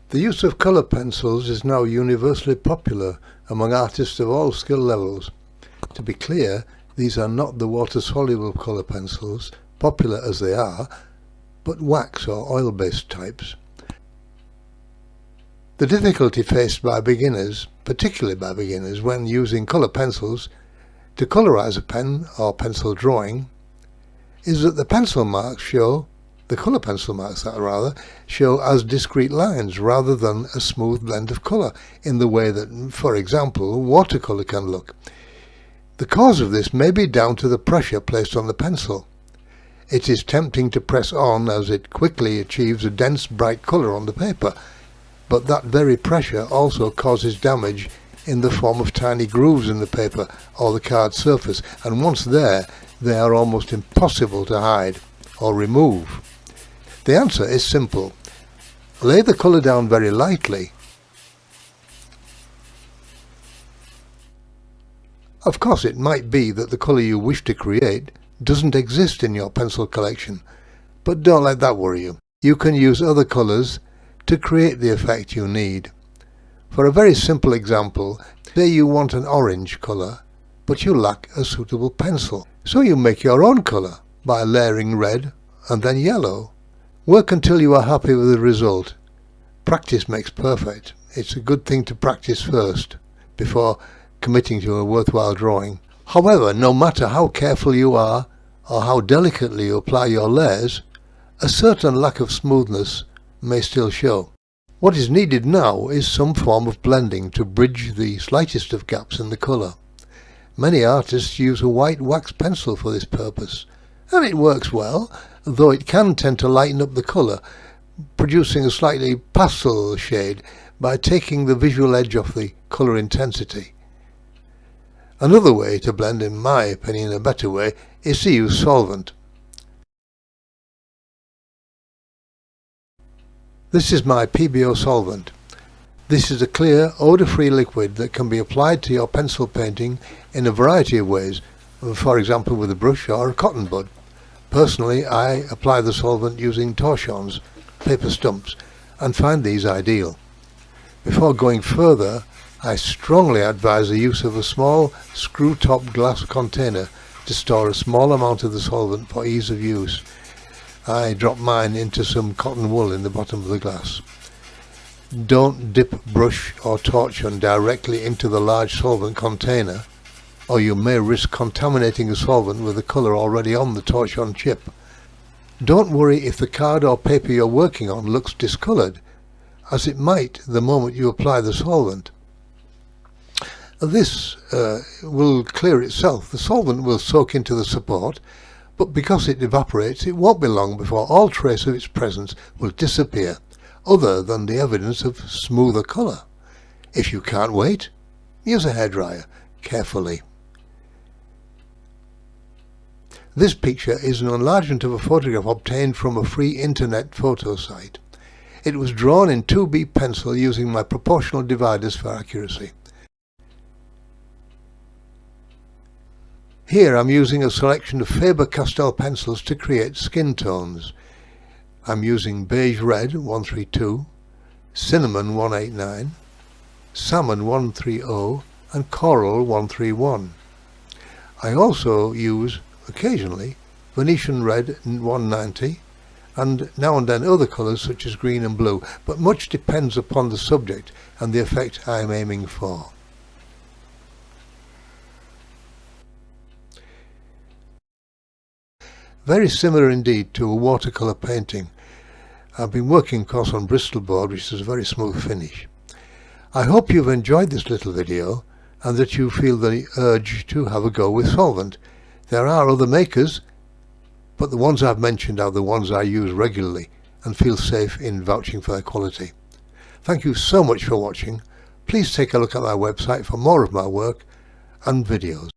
The use of colour pencils is now universally popular among artists of all skill levels. To be clear, these are not the water-soluble colour pencils, popular as they are, but wax or oil-based types. The difficulty faced by beginners, particularly by beginners, when using colour pencils to colourize a pen or pencil drawing, is that the colour pencil marks show as discrete lines rather than a smooth blend of colour in the way that, for example, watercolour can look. The cause of this may be down to the pressure placed on the pencil. It is tempting to press on as it quickly achieves a dense bright colour on the paper, but that very pressure also causes damage in the form of tiny grooves in the paper or the card surface, and once there, they are almost impossible to hide or remove. The answer is simple. Lay the colour down very lightly. Of course, it might be that the colour you wish to create doesn't exist in your pencil collection, but don't let that worry you. You can use other colours to create the effect you need. For a very simple example, say you want an orange colour, but you lack a suitable pencil. So you make your own colour by layering red and then yellow. Work until you are happy with the result. Practice makes perfect. It's a good thing to practice first, before committing to a worthwhile drawing. However, no matter how careful you are, or how delicately you apply your layers, a certain lack of smoothness may still show. What is needed now is some form of blending to bridge the slightest of gaps in the colour. Many artists use a white wax pencil for this purpose, and it works well, though it can tend to lighten up the colour, producing a slightly pastel shade by taking the visual edge off the colour intensity. Another way to blend, in my opinion a better way, is to use solvent. This is my PBO solvent. This is a clear, odour-free liquid that can be applied to your pencil painting in a variety of ways, for example with a brush or a cotton bud. Personally, I apply the solvent using torchons, paper stumps, and find these ideal. Before going further, I strongly advise the use of a small screw-top glass container to store a small amount of the solvent for ease of use. I drop mine into some cotton wool in the bottom of the glass. Don't dip brush or torchon directly into the large solvent container, or you may risk contaminating the solvent with the colour already on the torchon chip. Don't worry if the card or paper you're working on looks discoloured, as it might the moment you apply the solvent. This will clear itself. The solvent will soak into the support, but because it evaporates, it won't be long before all trace of its presence will disappear, other than the evidence of smoother colour. If you can't wait, use a hairdryer carefully. This picture is an enlargement of a photograph obtained from a free internet photo site. It was drawn in 2B pencil using my proportional dividers for accuracy. Here I'm using a selection of Faber-Castell pencils to create skin tones. I'm using beige red 132, cinnamon 189, salmon 130 and coral 131. I also use, occasionally, Venetian red 190 and now and then other colours such as green and blue, but much depends upon the subject and the effect I am aiming for. Very similar indeed to a watercolour painting. I've been working of course on Bristol board, which is a very smooth finish. I hope you've enjoyed this little video and that you feel the urge to have a go with solvent. There are other makers, but the ones I've mentioned are the ones I use regularly and feel safe in vouching for their quality. Thank you so much for watching. Please take a look at my website for more of my work and videos.